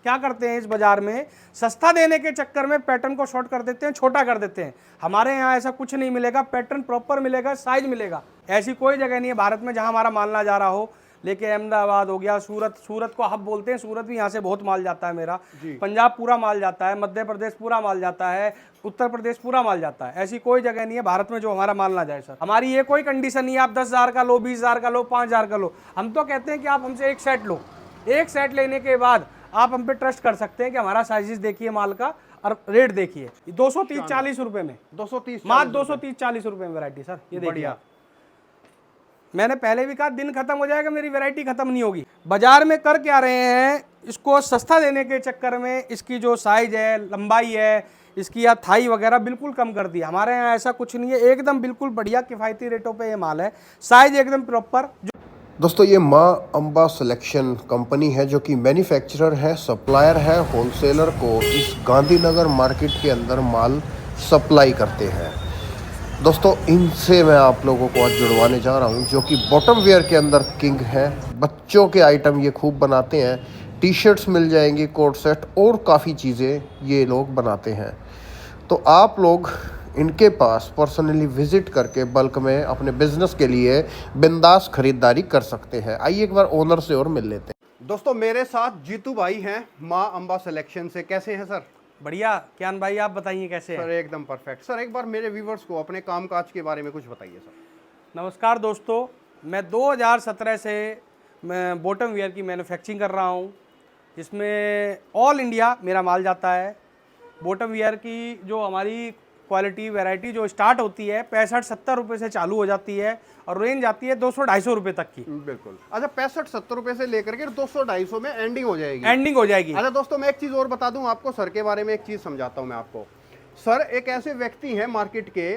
क्या करते हैं इस बाजार में, सस्ता देने के चक्कर में पैटर्न को शॉर्ट कर देते हैं, छोटा कर देते हैं। हमारे यहाँ ऐसा कुछ नहीं मिलेगा, पैटर्न प्रॉपर मिलेगा, साइज मिलेगा। ऐसी कोई जगह नहीं है भारत में जहाँ हमारा माल ना जा रहा हो। लेके अहमदाबाद हो गया, सूरत को हब बोलते हैं, सूरत भी यहाँ से बहुत माल जाता है मेरा, पंजाब पूरा माल जाता है, मध्य प्रदेश पूरा माल जाता है, उत्तर प्रदेश पूरा माल जाता है। ऐसी कोई जगह नहीं है भारत में जो हमारा माल ना जाए सर। हमारी ये कोई कंडीशन नहीं है आप 10,000 का लो, 20,000 का लो, 5,000 का लो। हम तो कहते हैं कि आप हमसे एक सेट लो, एक सेट लेने के बाद आप हम पे ट्रस्ट कर सकते हैं कि हमारा साइजेस देखिए माल का और रेट देखिए। 230-40 रुपए में, 230 मात्र 230-40 रुपए में वैरायटी सर। ये देखिए, मैंने पहले भी कहा दिन खत्म हो जाएगा, मेरी वैरायटी खत्म नहीं होगी। बाजार में कर क्या रहे हैं, इसको सस्ता देने के चक्कर में इसकी जो साइज है, लंबाई है इसकी या थाई वगैरह बिल्कुल कम कर दी। हमारे यहाँ ऐसा कुछ नहीं है, एकदम बिल्कुल बढ़िया किफ़ायती रेटों पे ये माल है, साइज एकदम प्रॉपर। दोस्तों ये माँ अम्बा सिलेक्शन कंपनी है जो कि मैन्युफैक्चरर है, सप्लायर है, होलसेलर को इस गांधीनगर मार्केट के अंदर माल सप्लाई करते हैं। दोस्तों इनसे मैं आप लोगों को आज जुड़वाने जा रहा हूं, जो कि बॉटम वेयर के अंदर किंग है। बच्चों के आइटम ये खूब बनाते हैं, टी शर्ट्स मिल जाएंगी, कोट सेट और काफ़ी चीज़ें ये लोग बनाते हैं। तो आप लोग इनके पास पर्सनली विजिट करके बल्क में अपने बिजनेस के लिए बिंदास खरीदारी कर सकते हैं। आइए एक बार ओनर से और मिल लेते हैं। दोस्तों मेरे साथ जीतू भाई हैं माँ अम्बा सिलेक्शन से। कैसे हैं सर? बढ़िया। क्यान भाई आप बताइए कैसे हैं? सर एकदम परफेक्ट। सर एक बार मेरे व्यूवर्स को अपने कामकाज के बारे में कुछ बताइए सर। नमस्कार दोस्तों, मैं 2017 से मैं बॉटम वेयर की मैन्युफैक्चरिंग कर रहा हूँ, जिसमें ऑल इंडिया मेरा माल जाता है। बॉटम वेयर की जो हमारी क्वालिटी वैरायटी जो स्टार्ट होती है 65-70 रुपये से चालू हो जाती है और रेंज आती है 200-250 रुपये तक की। बिल्कुल। अच्छा 65-70 रुपये से लेकर के 200-250 में एंडिंग हो जाएगी? एंडिंग हो जाएगी। अच्छा दोस्तों मैं एक चीज़ और बता दूं आपको, सर के बारे में एक चीज़ समझाता हूं मैं आपको। सर एक ऐसे व्यक्ति हैं मार्केट के,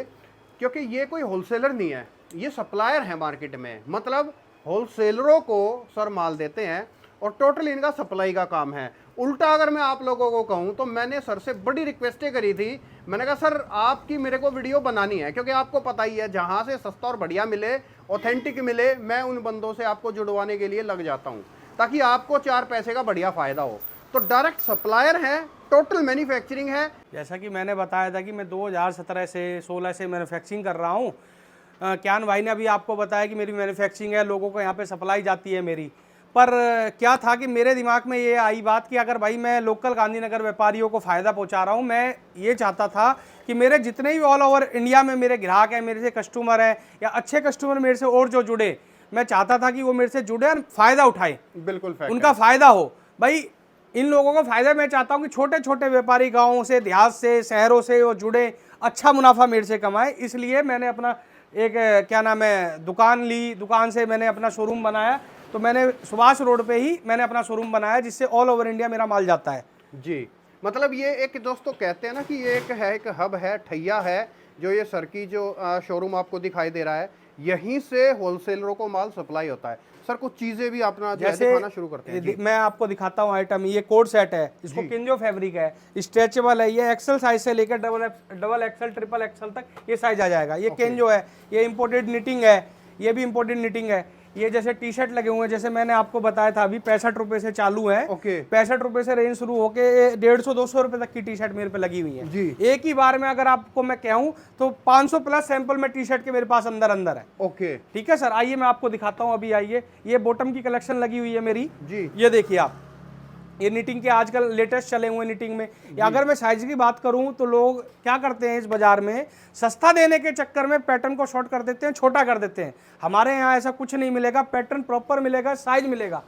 क्योंकि ये कोई होलसेलर नहीं है, ये सप्लायर है मार्केट में। मतलब होलसेलरों को सर माल देते हैं और टोटल इनका सप्लाई का काम है। उल्टा अगर मैं आप लोगों को कहूं तो मैंने सर से बड़ी रिक्वेस्टें करी थी, मैंने कहा सर आपकी मेरे को वीडियो बनानी है, क्योंकि आपको पता ही है जहां से सस्ता और बढ़िया मिले, ऑथेंटिक मिले, मैं उन बंदों से आपको जुड़वाने के लिए लग जाता हूं, ताकि आपको 4 पैसे का बढ़िया फायदा हो। तो डायरेक्ट सप्लायर है, टोटल मैन्युफैक्चरिंग है। जैसा कि मैंने बताया था कि मैं 2017 से 16 से मैन्युफैक्चरिंग कर रहा हूँ। क्यान भाई ने अभी आपको बताया कि मेरी मैन्युफैक्चरिंग है, लोगों को यहाँ पे सप्लाई जाती है मेरी। पर क्या था कि मेरे दिमाग में ये आई बात कि अगर भाई मैं लोकल गांधीनगर व्यापारियों को फ़ायदा पहुंचा रहा हूं, मैं ये चाहता था कि मेरे जितने भी ऑल ओवर इंडिया में मेरे ग्राहक हैं, मेरे से कस्टमर हैं या अच्छे कस्टमर मेरे से और जो जुड़े, मैं चाहता था कि वो मेरे से जुड़े और फ़ायदा उठाए, बिल्कुल उनका फ़ायदा हो। भाई इन लोगों को फ़ायदा मैं चाहता हूँ कि छोटे छोटे व्यापारी गाँवों से, देहात से, शहरों से वो जुड़े, अच्छा मुनाफा मेरे से कमाए। इसलिए मैंने अपना एक क्या नाम है दुकान ली, दुकान से मैंने अपना शोरूम बनाया। तो मैंने सुभाष रोड पे ही मैंने अपना शोरूम बनाया, जिससे ऑल ओवर इंडिया मेरा माल जाता है जी। मतलब ये एक दोस्तों कहते हैं ना कि ये एक हब है, ठैया है, जो ये सर की जो शोरूम आपको दिखाई दे रहा है, यहीं से होलसेलरों को माल सप्लाई होता है। सर कुछ चीजें भी अपना जैसे दिखाना शुरू करते हैं। मैं आपको दिखाता हूँ आइटम। ये कोट सेट है, इसको किंजो फैब्रिक है, स्ट्रेचेबल है, ये एक्सेल साइज से लेकर डबल एक्सेल, ट्रिपल एक्सेल तक ये साइज आ जाएगा। ये किंजो है, ये इम्पोर्टेड निटिंग है, ये भी इम्पोर्टेड निटिंग है। ये जैसे टी शर्ट लगे हुए हैं, जैसे मैंने आपको बताया था अभी 65 रुपए से चालू है। 65 रुपए से रेंज शुरू होके 150-200 रुपए तक की टी शर्ट मेरे पे लगी हुई है जी। एक ही बार में अगर आपको मैं कहूँ तो 500 प्लस सैंपल में टी शर्ट के मेरे पास अंदर है। ओके ठीक है सर, आइए मैं आपको दिखाता हूँ। अभी आइए, ये बॉटम की कलेक्शन लगी हुई है मेरी जी। ये देखिए आप, ये निटिंग के आजकल लेटेस्ट चले हुए निटिंग में। या अगर मैं साइज की बात करूं तो लोग क्या करते हैं इस बाजार में, सस्ता देने के चक्कर में पैटर्न को शॉर्ट कर देते हैं, छोटा कर देते हैं। हमारे यहाँ ऐसा कुछ नहीं मिलेगा, पैटर्न प्रॉपर मिलेगा, साइज मिलेगा,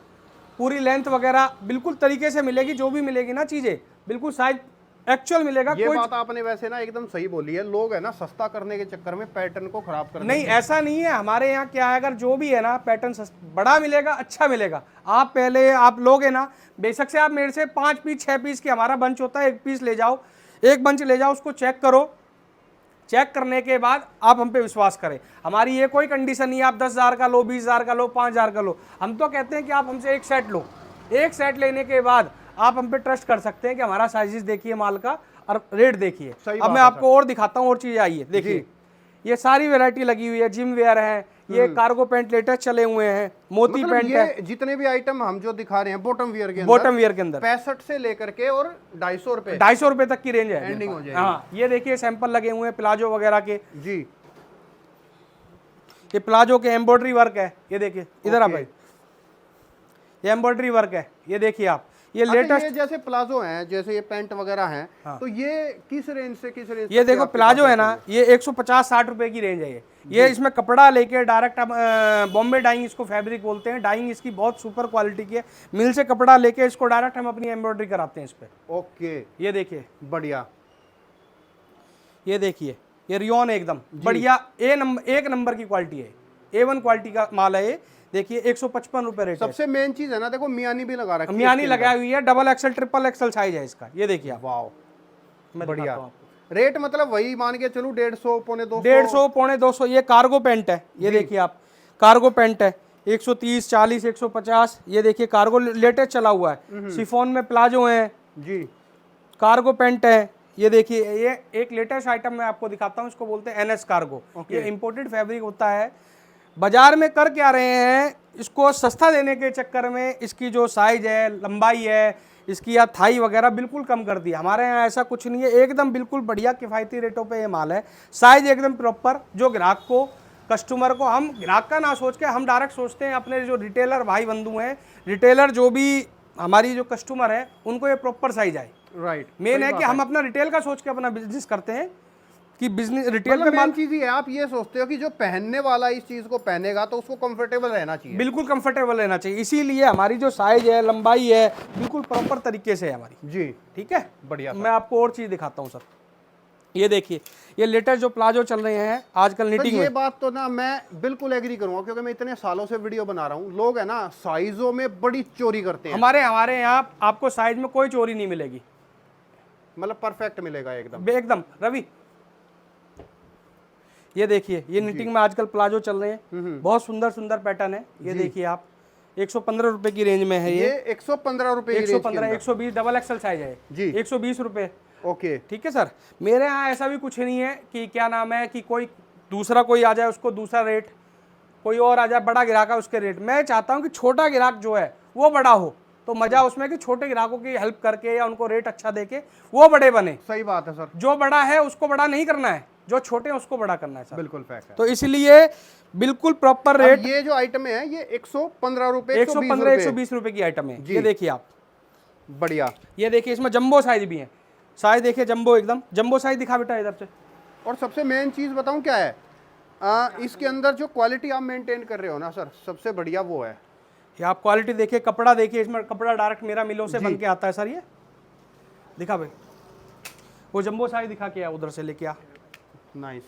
पूरी लेंथ वगैरह बिल्कुल तरीके से मिलेगी। जो भी मिलेगी ना चीज़ें बिल्कुल साइज एक्चुअल मिलेगा। ये बात आपने वैसे ना एकदम सही बोली है। लोग है ना सस्ता करने के चक्कर में पैटर्न को खराब कर नहीं, ऐसा नहीं है। हमारे यहाँ क्या है, अगर जो भी है ना पैटर्न बड़ा मिलेगा, अच्छा मिलेगा। आप पहले आप लोगे ना, बेशक से आप मेरे से 5 पीस 6 पीस की हमारा बंच होता है, 1 पीस ले जाओ, 1 बंच ले जाओ, उसको चेक करो, चेक करने के बाद आप हम पे विश्वास करें। हमारी ये कोई कंडीशन नहीं है आप 10,000 का लो, 20,000 का लो, 5,000 का लो। हम तो कहते हैं कि आप हमसे एक सेट लो, एक सेट लेने के बाद आप हम पे ट्रस्ट कर सकते हैं कि हमारा साइजेस देखिए माल का और रेट देखिए। अब मैं आपको और दिखाता हूँ और चीज़। आइए देखिए, ये सारी वैरायटी लगी हुई है, जिम वेयर है, ये कार्गो पैंट लेटेस्ट चले हुए हैं, मोती मतलब पैंट है, ये जितने भी आइटम हम जो दिखा रहे हैं बॉटम वियर के अंदर, बॉटम वियर के अंदर 65 से लेकर के और 250 रुपए 250 रुपए तक की रेंज है एंडिंग हो जाएगी। हाँ, ये देखिए सैंपल लगे हुए हैं प्लाजो वगैरह के, जी। ये प्लाजो के एम्ब्रॉयडरी वर्क है, ये देखिए इधर आप भाई, ये एम्ब्रॉयडरी वर्क है, ये देखिए आप, ये अच्छा, लेटेस्ट, ये जैसे प्लाजो हैं, जैसे ये पैंट वगैरह हैं, हाँ। तो ये किस रेंज से किस रेंज ये देखो प्लाजो है ना, ये 150-60 रुपए की रेंज है ये इसमें कपड़ा लेके डायरेक्ट बॉम्बे डाइंग इसको फैब्रिक बोलते हैं, डाइंग इसकी बहुत सुपर क्वालिटी की है, मिल से कपड़ा लेके इसको डायरेक्ट हम अपनी एम्ब्रॉयडरी कराते हैं इस पे। ओके, ये देखिए, बढ़िया, ये देखिए, ये रियोन एकदम बढ़िया एक नंबर की क्वालिटी है, A1 क्वालिटी का माल है ये। देखिए 155 रुपए रेट है। सबसे मेन चीज है ना, देखो मियानी भी लगा रखी है, मियानी लगाई हुई है, double axle triple XL size है इसका, ये देखिए आप, वाओ, मैं बढ़िया। दिखाता हूँ आपको। रेट मतलब वही मान के चलूं 150 पौने 200 150 पौने 200। ये कार्गो पैंट है, ये देखिए आप, कार्गो पैंट है 130 40 150। ये देखिए कार्गो लेटेस्ट चला हुआ है, शिफॉन में प्लाजो है जी, कार्गो पैंट है। ये देखिए, ये एक लेटेस्ट आइटम मैं आपको दिखाता हूँ, इसको बोलते हैं NS कार्गो। ये इंपोर्टेड फैब्रिक होता है। बाजार में कर क्या रहे हैं, इसको सस्ता देने के चक्कर में इसकी जो साइज है, लंबाई है इसकी या थाई वगैरह बिल्कुल कम कर दी। हमारे यहाँ ऐसा कुछ नहीं है, एकदम बिल्कुल बढ़िया किफ़ायती रेटों पे ये माल है, साइज एकदम प्रॉपर। जो ग्राहक को, कस्टमर को, हम ग्राहक का ना सोच के हम डायरेक्ट सोचते हैं अपने जो रिटेलर भाई बंधु हैं, रिटेलर जो भी हमारी जो कस्टमर है उनको ये प्रॉपर साइज आए। राइट, मेन है कि हम अपना रिटेल का सोच के अपना बिजनेस करते हैं कि बिजनेस रिटेल पे मतलब माल मेन चीज ये है, आप ये सोचते हो कि जो पहनने वाला इस चीज को पहनेगा तो उसको कंफर्टेबल रहना चाहिए। बिल्कुल कंफर्टेबल रहना चाहिए, इसीलिए हमारी जो साइज है, लंबाई है, बिल्कुल प्रॉपर तरीके से है हमारी। जी, ठीक है, बढ़िया। मैं आपको और चीज दिखाता हूँ सर। ये देखिए, ये लेटेस्ट जो प्लाजो चल रहे हैं आजकल तो निटिंग ये में, बात तो ना मैं बिल्कुल एग्री करूंगा, क्योंकि मैं इतने सालों से वीडियो बना रहा हूँ, लोग है ना साइजों में बड़ी चोरी करते हैं। हमारे यहाँ आपको साइज में कोई चोरी नहीं मिलेगी, मतलब परफेक्ट मिलेगा एकदम। एकदम। रवि, ये देखिए, ये निटिंग में आजकल प्लाजो चल रहे हैं, बहुत सुंदर सुंदर पैटर्न है। ये देखिए आप, 115 रुपए की रेंज में है ये 115 रुपए, 115 120 डबल एक्सल साइज है जी, 120 रुपए। ओके, ठीक है सर। मेरे यहाँ ऐसा भी कुछ नहीं है कि क्या नाम है कि कोई दूसरा कोई आ जाए उसको दूसरा रेट, कोई और आ जाए बड़ा ग्राहक है उसके रेट। मैं चाहता हूँ कि छोटा ग्राहक जो है वो बड़ा हो, तो मजा उसमें कि छोटे ग्राहकों की हेल्प करके या उनको रेट अच्छा देके वो बड़े बने। सही बात है सर, जो बड़ा है उसको बड़ा नहीं करना है, जो छोटे हैं उसको बड़ा करना है सर। बिल्कुल फैक्ट है। तो इसलिए बिल्कुल प्रॉपर रेट। अब ये जो आइटम है ये 115 रुपए, 115 120 रुपए की आइटम है। ये देखिए आप, बढ़िया। ये देखिए इसमें जंबो साइज भी है, साइज देखिए जंबो, एकदम जंबो साइज दिखा बेटा इधर से। और सबसे मेन चीज बताऊं क्या है, इसके अंदर जो क्वालिटी आप मेंटेन कर रहे हो ना सर, सबसे बढ़िया वो है। ये आप क्वालिटी देखिए, कपड़ा देखिए, इसमें कपड़ा डायरेक्ट मेरा मिलों से बन के आता है सर। ये दिखा भाई, वो जंबो साइज दिखा के आ, उधर से लेके आ। नाइस।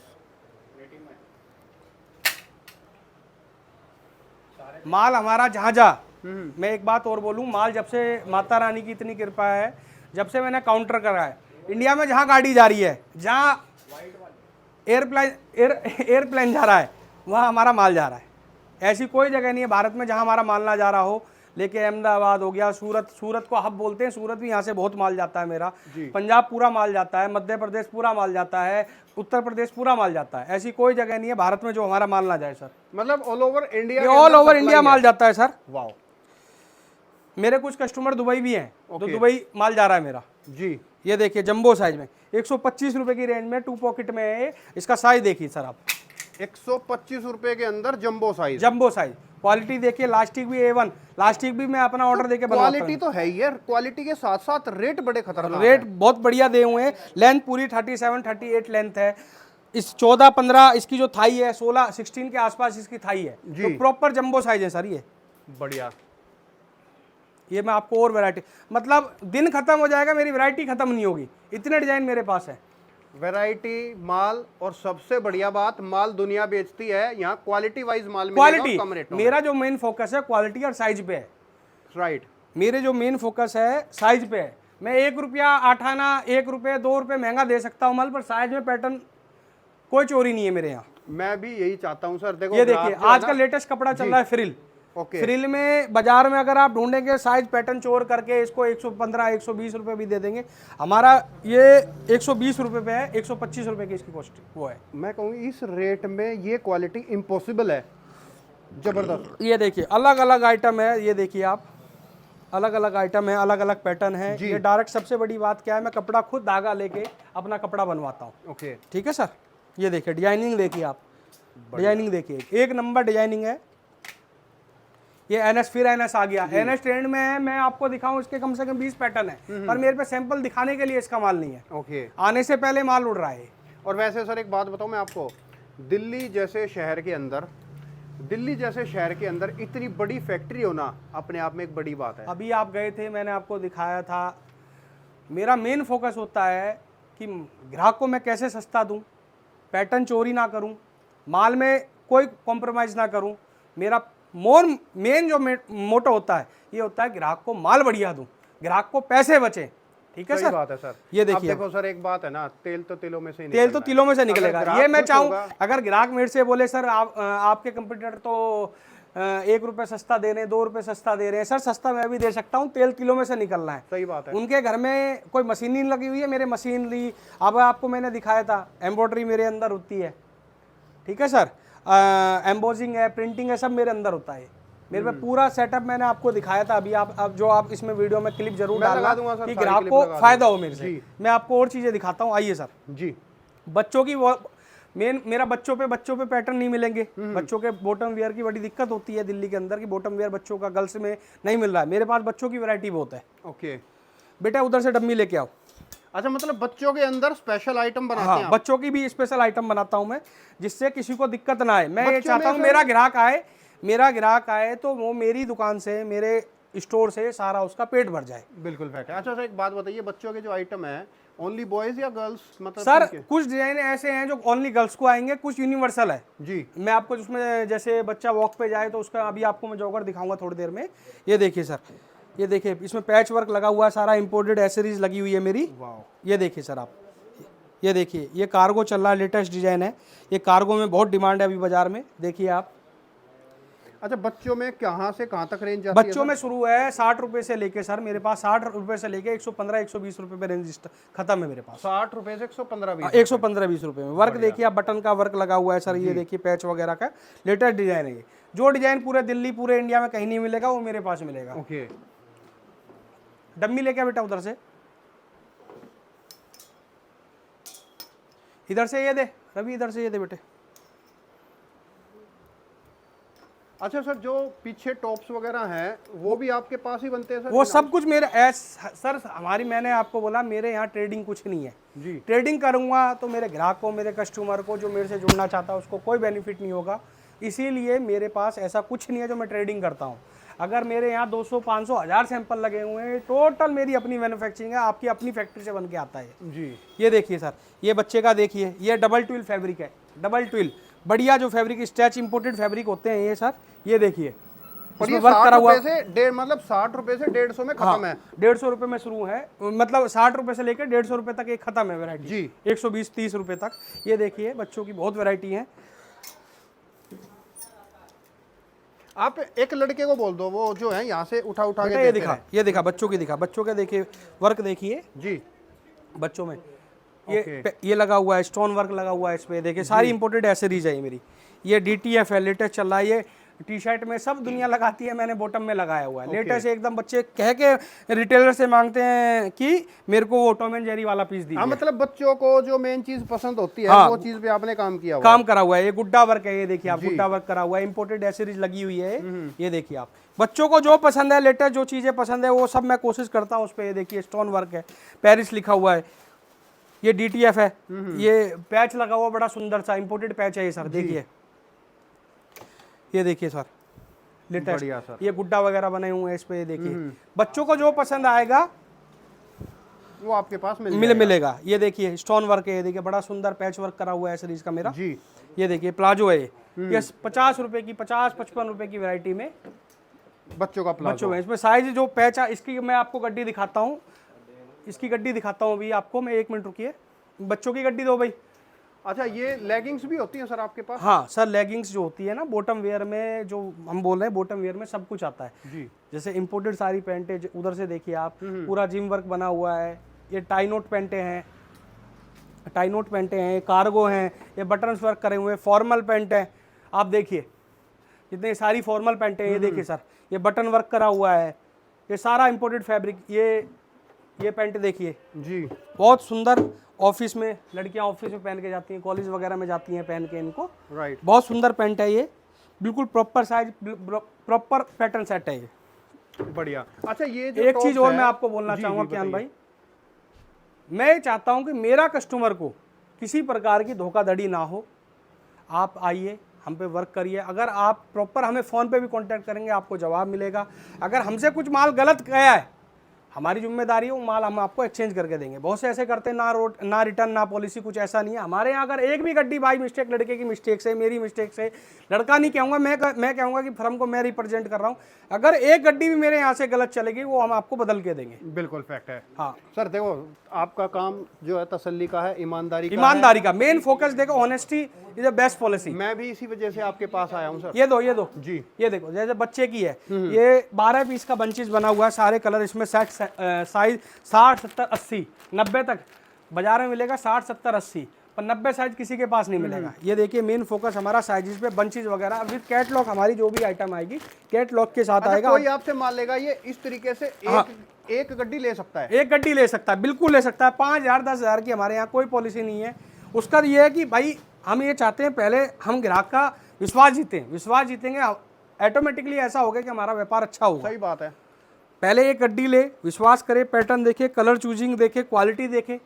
माल हमारा जहाँ जा, मैं एक बात और बोलूँ, माल जब से माता रानी की इतनी कृपा है, जब से मैंने काउंटर करा है, इंडिया में जहाँ गाड़ी जा रही है, जहाँ एयरप्लेन जा रहा है, वहाँ हमारा माल जा रहा है। ऐसी कोई जगह नहीं है भारत में जहाँ हमारा माल ना जा रहा हो। लेके अहमदाबाद हो गया, सूरत को हब बोलते हैं, सूरत भी यहाँ से बहुत माल जाता है मेरा। पंजाब पूरा माल जाता है, मध्य प्रदेश पूरा माल जाता है, उत्तर प्रदेश पूरा माल जाता है। ऐसी कोई जगह नहीं है भारत में जो हमारा माल ना जाए सर। मतलब all over India, all over India माल जाता है सर। वाओ। मेरे कुछ कस्टमर दुबई भी हैं, तो दुबई माल जा रहा है मेरा जी। ये देखिए जंबो साइज में 125 रुपए की रेंज में 2 पॉकेट में है। इसका साइज देखिए सर आप, 125 रुपए के अंदर jumbo size. Jumbo size, quality देखिए, लास्टिक भी A1, लास्टिक भी मैं अपना ऑर्डर देके बनवाता हूं। क्वालिटी तो है ही है, क्वालिटी के साथ साथ रेट बड़े खतरनाक रेट बहुत बढ़िया दे हुए हैं। लेंथ पूरी 37 38 लेंथ है। इस 14 15 इसकी जो थाई है, 16 16 के आसपास इसकी थाई है, तो प्रॉपर जंबो साइज है सर। ये बढ़िया। ये मैं आपको और वैरायटी, मतलब दिन खत्म हो जाएगा, मेरी वैरायटी खत्म नहीं होगी, इतने डिजाइन मेरे पास है। वैरायटी, माल, और सबसे बढ़िया बात, माल दुनिया बेचती है, यहाँ क्वालिटी वाइज माल क्वालिटी, कम रेट में। मेरा जो मेन फोकस है क्वालिटी और साइज पे है। राइट। मेरे जो मेन फोकस है साइज पे है। मैं 1 रुपया 8 आना, 1 रुपये 2 रुपये महंगा दे सकता हूँ माल, पर साइज में पैटर्न कोई चोरी नहीं है मेरे यहाँ। मैं भी यही चाहता हूँ सर। देखो ये देखिए आज का लेटेस्ट कपड़ा चल रहा है फ्रिल। फ्रिल में बाजार में अगर आप ढूंढेंगे साइज पैटर्न चोर करके इसको 115 120 रुपए भी दे देंगे। हमारा ये 120 रुपए पे है, 125 रुपए की इसकी कॉस्ट वो है। मैं कहूँगी इस रेट में ये क्वालिटी इम्पॉसिबल है। जबरदस्त। ये देखिए अलग अलग आइटम है, ये देखिए आप, अलग अलग आइटम है, अलग अलग पैटर्न है। ये डायरेक्ट सबसे बड़ी बात क्या है, मैं कपड़ा खुद धागा लेके अपना कपड़ा बनवाता हूँ। ओके, ठीक है सर। ये देखिए डिजाइनिंग देखिए आप, डिजाइनिंग देखिए, एक नंबर डिजाइनिंग है। ये एनएस, फिर एनएस आ गया। एनएस ट्रेंड में है, मैं आपको दिखाऊं इसके कम से कम 20 पैटर्न है, पर मेरे पे सैंपल दिखाने के लिए इसका माल नहीं है। ओके। आने से पहले माल उड़ रहा है। और वैसे सर एक बात बताऊं मैं आपको, दिल्ली जैसे शहर के अंदर, दिल्ली जैसे शहर के अंदर इतनी बड़ी फैक्ट्री होना अपने आप में एक बड़ी बात है। अभी आप गए थे, मैंने आपको दिखाया था। मेरा मेन फोकस होता है कि ग्राहक को मैं कैसे सस्ता दूं, पैटर्न चोरी ना करूं, माल में कोई कॉम्प्रोमाइज़ ना करूं। मेरा मेन जो मोटो होता है, ये होता है ग्राहक को माल बढ़िया दूं, ग्राहक को पैसे बचे। ठीक है सही सर। बात है सर। ये अब देखिए, देखो सर एक बात है ना, तेल तो तिलों में से ही तेल तो तिलों में से निकलेगा। ये मैं चाहूँ, होगा। अगर ग्राहक मेरे से बोले सर आपके कंपटीटर तो 1 रुपये सस्ता दे रहे हैं, 2 रुपये सस्ता दे रहे हैं, सर सस्ता मैं भी दे सकता हूँ, तेल किलो में से निकलना है। सही बात है। उनके घर में कोई मशीन नहीं लगी हुई है, मेरे मशीन ली। अब आपको मैंने दिखाया था, एम्ब्रॉयडरी मेरे अंदर होती है। ठीक है सर। एम्बोजिंग है, प्रिंटिंग है, सब मेरे अंदर होता है। मेरे पे पूरा सेटअप मैंने आपको दिखाया था। अभी आप जो आप इसमें वीडियो में क्लिप जरूर डालना कि ग्राहक को फायदा हो मेरे से। मैं आपको और चीजें दिखाता हूँ, आइए सर जी। बच्चों की वो मेरा बच्चों पे पैटर्न नहीं मिलेंगे। बच्चों के बॉटम वेयर की बड़ी दिक्कत होती है दिल्ली के अंदर की, बॉटम वेयर बच्चों का गर्ल्स में नहीं मिल रहा है। मेरे पास बच्चों की वैरायटी बहुत है। ओके बेटा उधर से डम्मी लेके आओ। अच्छा, मतलब बच्चों के अंदर स्पेशल आइटम बनाते हैं हाँ, आप? बच्चों की भी स्पेशल आइटम बनाता हूँ मैं, जिससे किसी को दिक्कत ना आए। मैं ये बच्चों चाहता में हूँ सर- मेरा ग्राहक आए तो वो मेरी दुकान से, मेरे स्टोर से सारा उसका पेट भर जाए। बिल्कुल फैक्ट है। अच्छा सर एक बात बताइए, बच्चों के जो आइटम है ओनली बॉयज या गर्ल्स, मतलब सर ठीक है? कुछ डिजाइन ऐसे हैं जो ओनली गर्ल्स को आएंगे, कुछ यूनिवर्सल है। जी। मैं आपको जिसमें जैसे बच्चा वॉक पे जाए तो उसका अभी आपको मैं जॉगर दिखाऊंगा थोड़ी देर में। ये देखिए सर, ये देखिए इसमें पैच वर्क लगा हुआ है, सारा इंपोर्टेड एसेसरीज लगी हुई है मेरी। वाह। ये देखिए सर आप, ये देखिए, ये कार्गो चल रहा है, लेटेस्ट डिजाइन है। ये कार्गो में बहुत डिमांड है अभी बाजार में, देखिए आप। अच्छा, बच्चों में कहाँ से कहाँ तक रेंज जाती है? बच्चों में शुरू है 60 रुपए से लेके, सर मेरे पास 60 रुपए से लेके 115-120 रुपए पे रेंज खत्म है मेरे पास। 60 रुपए से 115-20? 115-20 रुपए में। वर्क देखिए आप, बटन का वर्क लगा हुआ है सर। ये देखिए पैच वगैरह का लेटेस्ट डिजाइन है। ये जो डिजाइन पूरे दिल्ली, पूरे इंडिया में कहीं नहीं मिलेगा, वो मेरे पास मिलेगा। ओके। डम्मी लेके आ बेटा उधर से, इधर से ये दे रवि, इधर से ये दे बेटे। अच्छा सर, जो पीछे टॉप्स वगैरह हैं वो भी आपके पास ही बनते हैं सर? वो सब कुछ मेरे सर हमारी, मैंने आपको बोला मेरे यहाँ ट्रेडिंग कुछ नहीं है जी। ट्रेडिंग करूंगा तो मेरे ग्राहक को, मेरे कस्टमर को, जो मेरे से जुड़ना चाहता है उसको कोई बेनिफिट नहीं होगा। इसीलिए मेरे पास ऐसा कुछ नहीं है जो मैं ट्रेडिंग करता हूँ। अगर मेरे यहाँ 200, 500, 1000 सैंपल लगे हुए हैं, टोटल मेरी अपनी मैन्युफैक्चरिंग है, आपकी अपनी फैक्ट्री से बन के आता है जी। ये देखिए सर, ये बच्चे का देखिए, ये डबल ट्विल फैब्रिक है, डबल ट्विल बढ़िया जो फैब्रिक, स्टैच इंपोर्टेड फैब्रिक होते हैं ये सर। ये देखिए और ये इसमें वर्क करा 60 हुआ, रुपए से डेढ़, मतलब 60 रुपए से 150 में खत्म है? 150 रुपए में शुरू है, मतलब 60 रुपए से लेकर 150 रुपए तक एक खत्म है वैरायटी जी। 120-30 रुपए तक। ये देखिए बच्चों की बहुत वैरायटी है। आप एक लड़के को बोल दो, वो जो है यहाँ से उठा उठा के ये देते दिखा, रहे। ये दिखा बच्चों की, दिखा बच्चों के, देखिए वर्क देखिए जी। बच्चों में। ये लगा हुआ है, स्टोन वर्क लगा हुआ है इस पे, देखिए सारी इंपोर्टेड एसेसरीज है ये मेरी। ये DTF है, लेटेस्ट चल रहा है। ये टी शर्ट में सब दुनिया लगाती है, मैंने बॉटम में लगाया हुआ है लेटेस्ट एकदम। बच्चे कह के रिटेलर से मांगते हैं कि मेरे को वो टॉम एंड जेरी वाला पीस दीजिए। हाँ, मतलब बच्चों को जो मेन चीज पसंद होती है, हाँ, वो चीज पे आपने काम किया हुआ काम करा हुआ है। ये गुड्डा वर्क है, ये देखिए आप, जी। गुड्डा वर्क करा हुआ है, इंपोर्टेड एसेसरीज लगी हुई है। ये देखिए आप, बच्चों को जो पसंद है, लेटेस्ट जो चीजें पसंद है वो सब मैं कोशिश करता हूँ उस पर। ये देखिए स्टोन वर्क है, पेरिस लिखा हुआ है। ये DTF है, ये पैच लगा हुआ बड़ा सुंदर सा इंपोर्टेड पैच है ये सर, देखिए। ये देखिए सर बढ़िया सर। लेटेस्ट, ये गुड्डा वगैरह बने हुए हैं इस पे। ये देखिए बच्चों को जो पसंद आएगा वो आपके पास मिलेगा। मिलेगा। ये देखिए स्टोन वर्क है, ये देखिए बड़ा सुंदर पैच वर्क करा हुआ है सीरीज का मेरा जी। ये देखिए प्लाजो है ये 50 रुपए की, 50-55 रुपए की वैरायटी में बच्चों का प्लाजो। बच्चों में। इसमें साइज जो पैच, इसकी मैं आपको गड्डी दिखाता हूँ, इसकी गड्डी दिखाता हूँ अभी आपको मैं, 1 मिनट रुकिए। बच्चों की गड्डी दो भाई। अच्छा, ये लेगिंग्स भी होती हैं सर आपके पास? हाँ सर, लेगिंग्स जो होती है ना बॉटम वेयर में, जो हम बोल रहे हैं बॉटम वेयर में सब कुछ आता है जी। जैसे इंपोर्टेड सारी पैंटें, उधर से देखिए आप, पूरा जिम वर्क बना हुआ है। ये टाई नोट पैंटें हैं, टाई नोट पैंटें हैं, कार्गो हैं, ये बटन्स वर्क करे हुए फॉर्मल पैंट है। आप देखिए जितने सारी फॉर्मल पैंट है, ये देखिए सर, ये बटन वर्क करा हुआ है, ये सारा इंपोर्टेड फैब्रिक। ये पैंट देखिए जी, बहुत सुंदर, ऑफिस में लड़कियां ऑफिस में पहन के जाती हैं, कॉलेज वगैरह में जाती हैं पहन के इनको, राइट, बहुत सुंदर पैंट है ये, बिल्कुल proper size, proper pattern set है ये। बढ़िया। अच्छा, ये जो एक चीज टॉप्स और है- मैं आपको बोलना जी, चाहूंगा जी, कियान बताइए। भाई, मैं चाहता हूं कि मेरा कस्टमर को किसी प्रकार की धोखाधड़ी ना हो। आप आइए, हम पे वर्क करिए। अगर आप प्रॉपर हमें फ़ोन पे भी कांटेक्ट करेंगे, आपको जवाब मिलेगा। अगर हमसे कुछ माल गलत गया है, हमारी जिम्मेदारी है, वो माल हम आपको एक्सचेंज करके देंगे। बहुत से ऐसे करते हैं, ना रिटर्न ना पॉलिसी, कुछ ऐसा नहीं है हमारे यहाँ। अगर एक भी गड्डी बाई मिस्टेक, लड़के की मिस्टेक से, मेरी मिस्टेक से, लड़का नहीं कहूँगा, मैं कहूँगा कि फर्म को मैं रिप्रेजेंट कर रहा हूँ, अगर एक गड्डी भी मेरे यहाँ से गलत चलेगी, वो हम आपको बदल के देंगे। बिल्कुल फैक्ट है। हाँ, सर देखो, आपका काम जो है तसल्ली का है, ईमानदारी का ईमानदारी का मेन फोकस देखो, honesty is the best policy. है। मैं भी इसी वजह से आपके पास आया हूँ सर। ये दो जी, ये देखो, जैसे बच्चे की है, ये 12 पीस का बंचेस बना हुआ है, सारे कलर इसमें, सेट साइज 60 70 80 90 तक बाजार में मिलेगा, 60 70 80, पर 90 साइज किसी के पास नहीं मिलेगा। ये देखिए मेन फोकस हमारा साइजेस पे, बंचेस वगैरह विद कैटलॉग, हमारी जो भी आइटम आएगी कैटलॉग के साथ अच्छा, आएगा। कोई आपसे मान लेगा ये इस तरीके से एक गड्डी ले सकता है? एक गड्डी ले सकता है, बिल्कुल ले सकता है। 5000 10,000 की हमारे यहाँ कोई पॉलिसी नहीं है। उसका ये है कि भाई हम ये चाहते हैं, पहले हम ग्राहक का विश्वास जीतें, विश्वास जीतेंगे ऑटोमेटिकली ऐसा होगा कि हमारा व्यापार अच्छा होगा। सही बात है। पहले एक गड्डी ले, विश्वास करे, पैटर्न देखे, कलर चूजिंग देखे, क्वालिटी देखे।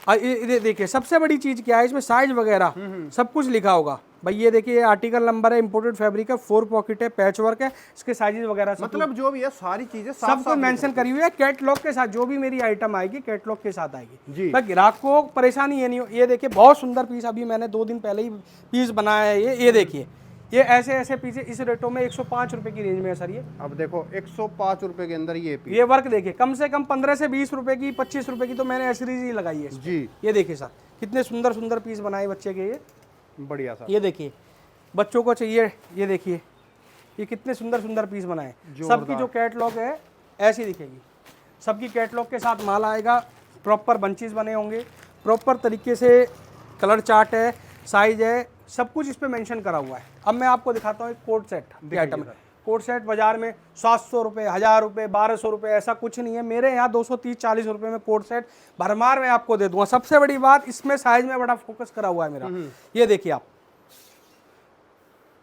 ये देखिए सबसे बड़ी चीज़ क्या है, इसमें साइज वगैरह सब कुछ लिखा होगा भाई। ये देखिए आर्टिकल नंबर है, इंपोर्टेड फैब्रिक है, 4 पॉकेट है, पैच वर्क है, इसके साइजेस वगैरह मतलब जो भी है सारी चीजें सब कुछ मेंशन करी हुई है कैटलॉग के साथ। जो भी मेरी आइटम आएगी कैटलॉग के साथ आएगी जी। भाई, ग्राहक को परेशानी ये नहीं हो। ये देखिए बहुत सुंदर पीस, अभी मैंने 2 दिन पहले ही पीस बनाया है। ये देखिए, ये ऐसे ऐसे पीस इस रेटों में 105 रुपए की रेंज में है सर। ये अब देखो 105 रुपए के अंदर ये पीस। ये वर्क देखिए, कम से कम 15 से 20 रुपए की, 25 रुपए की तो मैंने एसरीज ही लगाई है। जी, ये देखिए सर, कितने सुंदर सुंदर पीस बनाए बच्चे के। ये बढ़िया सर। ये देखिए बच्चों को चाहिए, ये देखिए ये कितने सुंदर सुंदर पीस बनाए। सबकी जो कैटलॉग है ऐसी दिखेगी, सबकी कैटलॉग के साथ माल आएगा, प्रॉपर बंचेस बने होंगे, प्रॉपर तरीके से कलर चार्ट है, साइज है, सब कुछ इस पे मेंशन करा हुआ है। अब मैं आपको दिखाता हूँ एक कोट सेट की आइटम है। कोट सेट बाजार में 700 रुपये, 1000 रुपये, 1200 रुपये, ऐसा कुछ नहीं है। मेरे यहाँ 230-40 रुपये में कोट सेट भरमार में आपको दे दूंगा। सबसे बड़ी बात, इसमें साइज में बड़ा फोकस करा हुआ है मेरा। ये देखिए आप,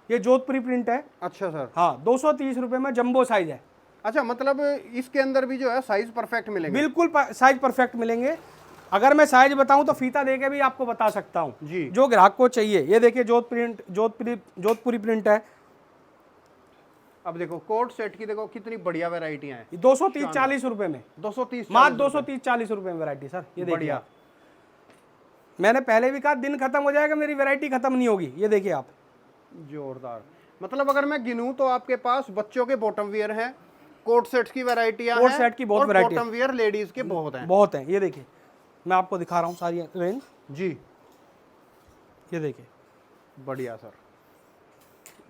ये जोधपुरी प्रिंट है। अच्छा सर। हाँ, 230 रुपये में जंबो साइज है। अच्छा, मतलब इसके अंदर भी जो है साइज परफेक्ट मिलेंगे? बिल्कुल साइज परफेक्ट मिलेंगे। अगर मैं साइज बताऊं तो फीता देके भी आपको बता सकता हूं जी। जो ग्राहक को चाहिए। ये देखिए जोधपुरी प्रिंट है। अब देखो कोट सेट की देखो कितनी बढ़िया वैरायटियां हैं। 230-40 रुपए में, 230 मात्र 230-40 रुपए में वैरायटी सर। ये देखिए बढ़िया। आप। मैंने पहले भी कहा दिन खत्म हो जाएगा, मेरी वैरायटी खत्म नहीं होगी। ये देखिए आप, जोरदार। मतलब अगर मैं गिनूं तो आपके पास बच्चों के बॉटम वियर हैं, कोट सेट्स की वैरायटियां हैं, कोट सेट की बहुत वैरायटी है। बॉटम वियर लेडीज के बहुत हैं। बहुत है। ये देखिए मैं आपको दिखा रहा हूँ सारी रेंज। जी, ये देखिए बढ़िया सर।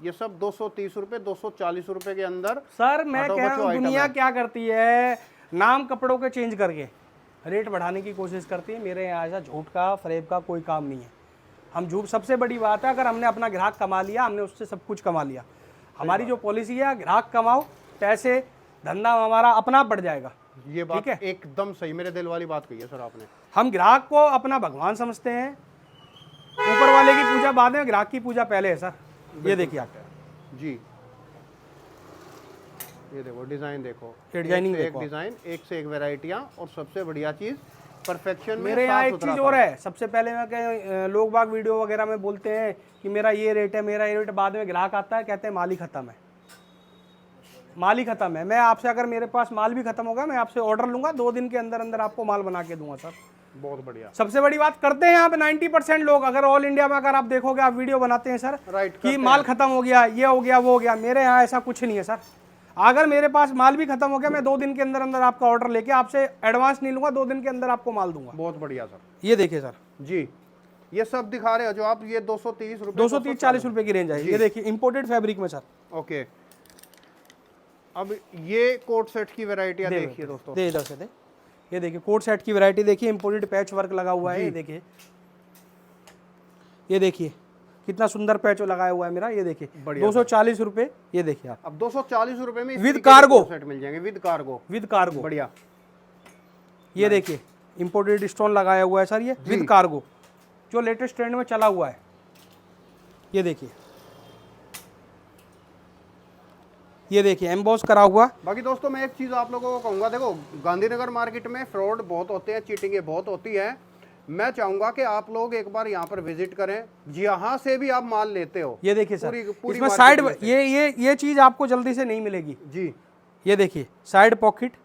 ये सब 230 रुपए, 240 रुपए के अंदर। सर मैं ऑटो कह रहा बच्चों हूँ आइटम दुनिया है। क्या करती है, नाम कपड़ों के चेंज करके रेट बढ़ाने की कोशिश करती है। मेरे यहाँ ऐसा झूठ का फरेब का कोई काम नहीं है। हम झूठ, सबसे बड़ी बात है, अगर हमने अपना ग्राहक कमा लिया, हमने उससे सब कुछ कमा लिया। हमारी जो पॉलिसी है, ग्राहक कमाओ, पैसे, धंधा हमारा अपना बढ़ जाएगा। ये बात ठीक है? एकदम सही, मेरे दिल वाली बात कही है सर आपने। हम ग्राहक को अपना भगवान समझते हैं। ऊपर वाले की पूजा बाद में, ग्राहक की पूजा पहले है सर। ये देखिए आप, जी, ये देखो डिजाइन देखो, ये डिजाइनिंग एक देखो। डिजाइन, एक से एक वैरायटियां, और सबसे बढ़िया चीज परफेक्शन में मेरे यहाँ साफ एक सुथरा चीज़ और है। सबसे पहले मैं कह, लोग बाग वीडियो वगैरह में बोलते हैं कि मेरा ये रेट है, मेरा ये रेट, बाद में ग्राहक आता है कहते हैं माल ही खत्म है, माल ही खत्म है। मैं आपसे, अगर मेरे पास माल भी खत्म होगा, मैं आपसे ऑर्डर लूंगा, 2 दिन के अंदर अंदर आपको माल बना के दूंगा सर। बहुत बढ़िया। सबसे बड़ी बात करते हैं यहाँ पे 90% लोग, अगर ऑल इंडिया में अगर आप देखोगे, आप वीडियो बनाते हैं सर राइट, कि माल खत्म हो गया, ये हो गया, वो हो गया। मेरे यहाँ ऐसा कुछ नहीं है सर। अगर मेरे पास माल भी खत्म हो गया, मैं 2 दिन के अंदर अंदर आपका ऑर्डर लेके आपसे एडवांस नहीं लूंगा, 2 दिन के अंदर आपको माल दूंगा। बहुत बढ़िया सर। ये देखिए सर, जी, ये सब दिखा रहे हो जो आप, ये 230 रुपए, 230-40 रुपए की रेंज है। ये देखिए इंपोर्टेड फैब्रिक में सर। ओके। अब ये कोट सेट की वैरायटियां देखिए दोस्तों। दे इधर से दे। ये देखिए कोट सेट की वैरायटी देखिए, इंपोर्टेड पैच वर्क लगा हुआ है। ये देखिए, ये देखिए कितना सुंदर पैच लगाया हुआ है मेरा, ये देखिए बढ़िया 240 रुपए, ये देखिए आप, अब 240 रुपए में इस With तरीके के cargo। सेट मिल जाएंगे विद कार्गो। With cargo. बढ़िया। ये देखिए इंपोर्टेड स्टोन लगाया हुआ है सर, ये विद कार्गो, जो लेटेस्ट ट्रेंड में चला हुआ है। ये देखिए, ये देखिए एम्बॉस करा हुआ। बाकी दोस्तों मैं एक चीज़ आप लोगों को कहूँगा, देखो गांधीनगर मार्केट में फ्रॉड बहुत होते हैं, चीटिंगें बहुत होती है। मैं चाहूँगा कि आप लोग एक बार यहाँ पर विजिट करें, जहाँ से भी आप माल लेते हो। ये देखिए सर, पूरी इसमें market साइड में से। ये चीज आपको जल्दी से नहीं मिलेगी। जी, ये देखिए साइड पॉकेट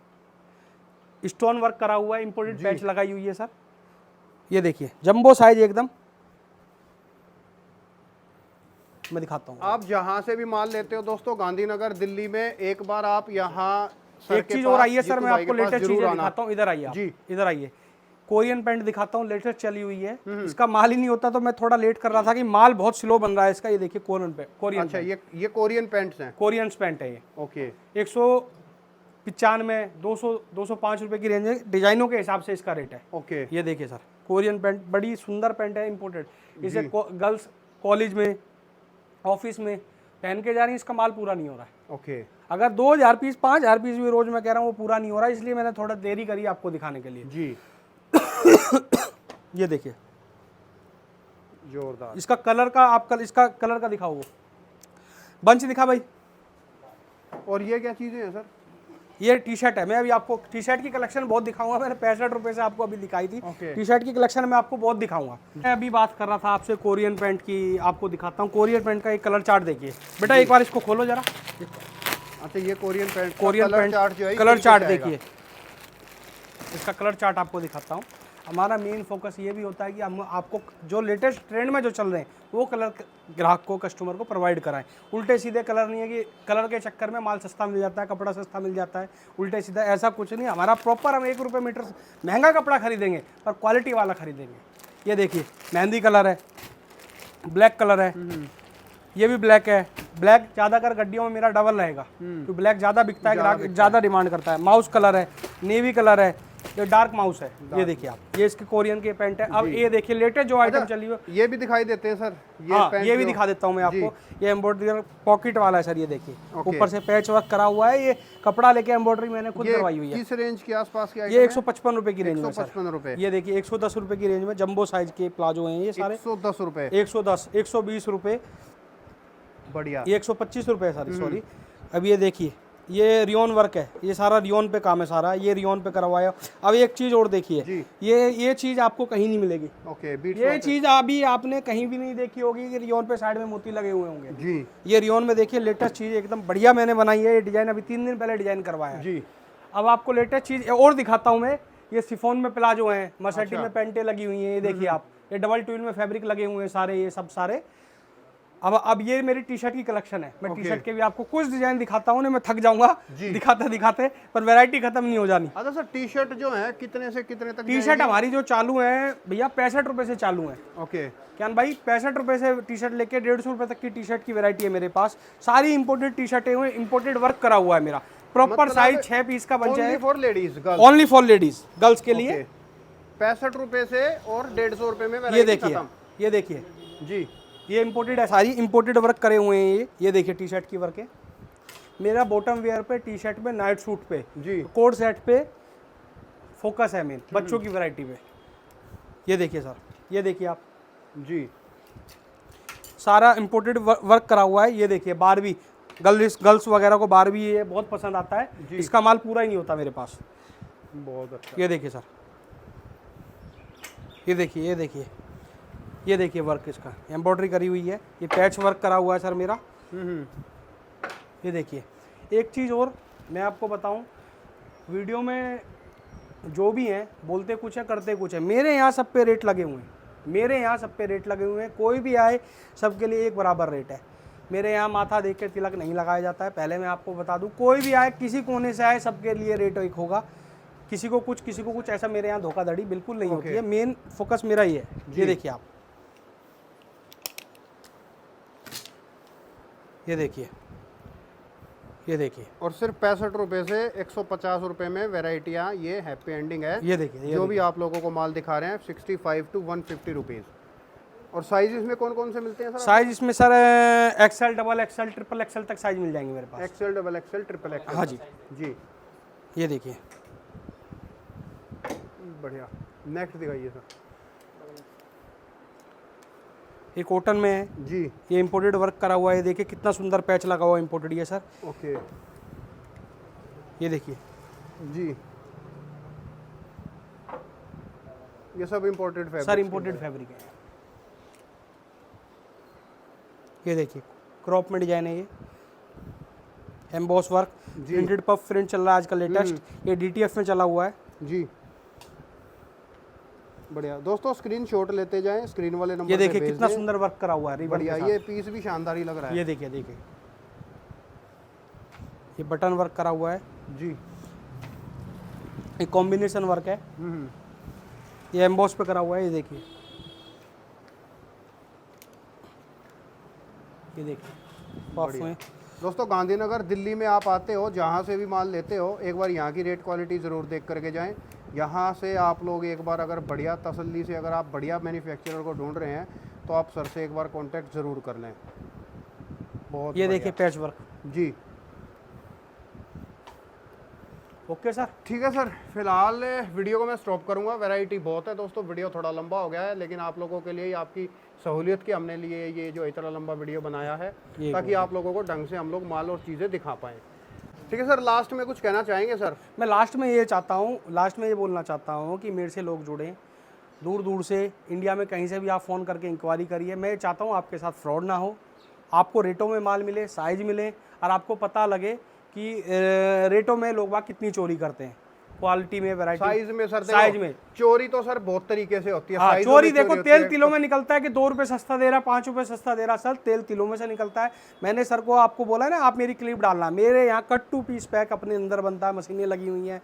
स्टोन वर्क करा हुआ है, इंपोर्टेड पैच लगाई हुई है सर। ये देखिए जंबो साइज एकदम, मैं दिखाता हूँ। आप जहाँ से भी माल लेते हो दोस्तों गांधीनगर दिल्ली में, एक बार आप यहाँ एक चीज और आई है सर, मैं आपको लेटेस्ट चीजें दिखाता हूँ। इधर आइए आप, जी। इधर आइए। कोरियन पैंट दिखाता हूँ, लेटेस्ट चली हुई है। इसका माल ही नहीं होता तो मैं थोड़ा लेट कर रहा था कि माल बहुत स्लो बन रहा है इसका। ये देखिए कोरियन पैंट, कोरियन अच्छा ये कोरियन पैंट्स हैं। कोरियन पैंट है ये। ओके 195 200 205 रुपए की रेंज है, डिजाइनों के हिसाब से इसका रेट है। ओके ये देखिए सर कोरियन पैंट, बड़ी सुंदर पैंट है, इंपोर्टेड। इसे गर्ल्स कॉलेज में, ऑफिस में पहन के जा रही है, इसका माल पूरा नहीं हो रहा है। ओके अगर 2000 पीस 5000 पीस भी रोज मैं कह रहा हूँ वो पूरा नहीं हो रहा है, इसलिए मैंने थोड़ा देरी करी आपको दिखाने के लिए। जी ये देखिए जोरदार। इसका कलर का, आप इसका कलर का दिखाओ, वो बंच दिखा भाई। और ये क्या चीज़ें हैं सर? ये टी शर्ट है, मैं अभी आपको टी शर्ट की कलेक्शन बहुत दिखाऊंगा। मैंने 65 रुपए से आपको अभी दिखाई थी। Okay। टी शर्ट की कलेक्शन मैं आपको बहुत दिखाऊंगा। मैं अभी बात कर रहा था आपसे कोरियन पैंट की, आपको दिखाता हूँ। कोरियन पैंट का एक कलर चार्ट देखिए बेटा, एक बार इसको खोलो जरा। अच्छा ये Korean pant, Korean pant chart जो है कलर चार्ट देखिए, इसका कलर चार्ट आपको दिखाता हूँ। हमारा मेन फोकस ये भी होता है कि हम आपको जो लेटेस्ट ट्रेंड में जो चल रहे हैं वो कलर ग्राहक को, कस्टमर को प्रोवाइड कराएं। उल्टे सीधे कलर नहीं है कि कलर के चक्कर में माल सस्ता मिल जाता है, कपड़ा सस्ता मिल जाता है, उल्टे सीधा ऐसा कुछ नहीं। हमारा प्रॉपर, हम 1 रुपये मीटर महंगा कपड़ा खरीदेंगे पर क्वालिटी वाला खरीदेंगे। ये देखिए मेहंदी कलर है, ब्लैक कलर है, ये भी ब्लैक है। ब्लैक ज़्यादा कर गड्डियों में मेरा डबल रहेगा, तो ब्लैक ज़्यादा बिकता है, ग्राहक ज़्यादा डिमांड करता है। माउस कलर है, नेवी कलर है, ये डार्क माउस है। ये देखिए आप, ये इसके कोरियन के पैंट है। अब ये देखिए लेटेस्ट जो आइटम चली हुई, ये भी दिखाई देते हैं सर, हाँ पैंट ये भी जो- दिखा देता हूँ मैं आपको। ये एम्ब्रॉयडरी पॉकेट वाला है सर, ये देखिए ऊपर से पैच वर्क करा हुआ है। ये कपड़ा लेके एम्ब्रॉयडरी मैंने खुद करवाई हुई है। किस रेंज के आसपास की ये 155 रुपए की रेंज में सर। 155 रुपए। ये देखिए 110 रुपए की रेंज में जंबो साइज के प्लाजो हैं ये सारे। 110 रुपए। 110 120 रुपए, बढ़िया। ये 125 रुपए है सर, सॉरी। अब ये देखिए ये रियोन वर्क है, ये सारा रियोन पे काम है सारा, ये रियोन पे करवाया। अब एक चीज़ और देखिए, ये चीज़ आपको कहीं नहीं मिलेगी। ओके बीट ये चीज़ अभी आपने कहीं भी नहीं देखी होगी कि रियोन पे साइड में मोती लगे हुए होंगे। जी ये रियोन में देखिए लेटेस्ट चीज़ एकदम बढ़िया मैंने बनाई है। ये डिज़ाइन अभी 3 दिन पहले डिज़ाइन करवाया है। जी। अब आपको लेटेस्ट चीज़ और दिखाता हूँ मैं। ये सिफोन में प्लाजो हैं, मर्सिडीज में पेंटें लगी हुई हैं, ये देखिए आप। ये डबल ट्विन में फैब्रिक लगे हुए हैं सारे, ये सब सारे। अब ये मेरी टी शर्ट की कलेक्शन है। मैं टी शर्ट के भी आपको कुछ डिजाइन दिखाता हूँ, मैं थक जाऊंगा दिखाते दिखाते, पर वैरायटी खत्म नहीं हो जानी। अच्छा सर टी शर्ट जो है कितने से कितने तक? टी शर्ट हमारी जो चालू है भैया 65 रुपए से चालू है। ओके क्या भाई 65 रुपए से टी शर्ट लेके 150 रुपए तक की टी शर्ट की वैरायटी है मेरे पास। सारी इंपोर्टेड टी शर्टें हुए, इंपोर्टेड वर्क करा हुआ है मेरा। प्रॉपर साइज 6 पीस का बन जाए। For ladies girls, only for ladies, girls के लिए। 65 रुपए से और 150 रुपए में ये देखिए, ये देखिए जी, ये इंपोर्टेड है, सारी इंपोर्टेड वर्क करे हुए हैं ये देखिए टी शर्ट की वर्क है। मेरा बॉटम वेयर पे, टी शर्ट पे, नाइट सूट पे, जी, कोट सेट पे फोकस है मेन, बच्चों की वैरायटी पे। ये देखिए सर, ये देखिए आप जी, सारा इंपोर्टेड वर्क करा हुआ है। ये देखिए बारबी, गर्ल्स वगैरह को बारबी ये बहुत पसंद आता है। इसका माल पूरा ही नहीं होता मेरे पास। बहुत अच्छा। ये देखिए सर, ये देखिए, ये देखिए, ये देखिए वर्क इसका एम्ब्रॉयडरी करी हुई है। ये पैच वर्क करा हुआ है सर मेरा। ये देखिए एक चीज़ और मैं आपको बताऊं, वीडियो में जो भी हैं बोलते कुछ है करते कुछ है। मेरे यहाँ सब पे रेट लगे हुए हैं, मेरे यहाँ सब पे रेट लगे हुए हैं। कोई भी आए सबके लिए एक बराबर रेट है। मेरे यहाँ माथा देख के तिलक नहीं लगाया जाता है, पहले मैं आपको बता दूं। कोई भी आए, किसी कोने से आए, सबके लिए रेट एक होगा। किसी को कुछ, किसी को कुछ, ऐसा मेरे यहाँ धोखाधड़ी बिल्कुल नहीं होती है। मेन फोकस मेरा ही है। ये देखिए आप, ये देखिए, ये देखिए। और सिर्फ 65 रुपए से 150 रुपए में वेराइटियाँ, ये हैप्पी एंडिंग है। ये देखिए, जो भी आप लोगों को माल दिखा रहे हैं 65 to 150 रुपीज़। और साइज इसमें कौन कौन से मिलते हैं सर? साइज इसमें sir XL, double XL, triple XL तक साइज मिल जाएंगे मेरे पास। XL, double XL, triple XL. हाँ जी जी, ये देखिए, बढ़िया। नेक्स्ट दिखाइए सर। ये कॉटन में है, जी, ये इम्पोर्टेड वर्क करा हुआ है। देखिए कितना सुंदर पैच लगा हुआ है, इम्पोर्टेड ये सर। ओके। ये देखिए, जी, ये सब imported fabric sir imported fabric है। ये देखिए क्रॉप में डिजाइन है, ये emboss work, printed puff print चल रहा है आजकल लेटेस्ट। ये डीटीएफ में चला हुआ है। जी, बढ़िया। दोस्तों स्क्रीनशॉट लेते जाएं, स्क्रीन वाले नंबर ये पे देखिए भेज कितना दें। सुंदर वर्क करा हुआ है, रिबन बढ़िया, के साथ। ये पीस भी शानदार ही लग रहा है। ये देखिए, देखिए ये बटन वर्क करा हुआ है, जी, ये कॉम्बिनेशन वर्क है, ये एम्बॉस पे करा हुआ है। ये देखिए, ये देखिए पफ में। दोस्तों गांधीनगर दिल्ली में आप आते हो, जहाँ से भी माल लेते हो, एक बार यहाँ की रेट क्वालिटी ज़रूर देख करके जाएं। यहाँ से आप लोग एक बार अगर बढ़िया तसल्ली से, अगर आप बढ़िया मैन्युफैक्चरर को ढूंढ रहे हैं, तो आप सर से एक बार कांटेक्ट ज़रूर कर लें। बहुत ये बढ़िया। देखिए पैच वर्क। जी, ओके सर, ठीक है सर। फिलहाल वीडियो को मैं स्टॉप करूंगा, वैरायटी बहुत है दोस्तों, वीडियो थोड़ा लंबा हो गया है, लेकिन आप लोगों के लिए, आपकी सहूलियत के हमने लिए ये जो इतना लंबा वीडियो बनाया है, ताकि आप लोगों को ढंग से हम लोग माल और चीज़ें दिखा पाएँ। ठीक है सर, लास्ट में कुछ कहना चाहेंगे सर? मैं लास्ट में ये चाहता हूँ, लास्ट में ये बोलना चाहता हूँ कि मेरे से लोग जुड़ें, दूर दूर से, इंडिया में कहीं से भी आप फ़ोन करके इंक्वायरी करिए। मैं चाहता हूँ आपके साथ फ्रॉड ना हो, आपको रेटों में माल मिले, साइज मिले, और आपको पता लगे कि रेटों में लोग बाग कितनी चोरी करते हैं, क्वालिटी में, वैरायटी, साइज में सर, साइज में चोरी तो सर बहुत तरीके से होती है। हाँ, साइज़ों चोरी में देखो, होती तेल है। किलो में निकलता है कि 2 रुपये सस्ता दे रहा, 5 रुपये सस्ता दे रहा। सर तेल किलो में से निकलता है। मैंने सर को आपको बोला है ना, आप मेरी क्लिप डालना। मेरे यहाँ कट टू पीस पैक अपने अंदर बनता है, मशीनें लगी हुई हैं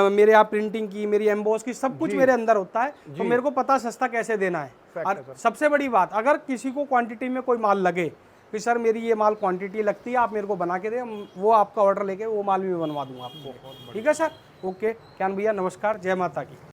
मेरे यहाँ, प्रिंटिंग की, मेरी एम्बॉस की, सब कुछ मेरे अंदर होता है। तो मेरे को पता सस्ता कैसे देना है। और सबसे बड़ी बात, अगर किसी को क्वांटिटी में कोई माल लगे कि सर मेरी ये माल क्वांटिटी लगती है, आप मेरे को बना के दें, वो आपका ऑर्डर लेके वो माल भी बनवा दूंगा आपको। ठीक है सर, ओके। ज्ञान भैया नमस्कार, जय माता की।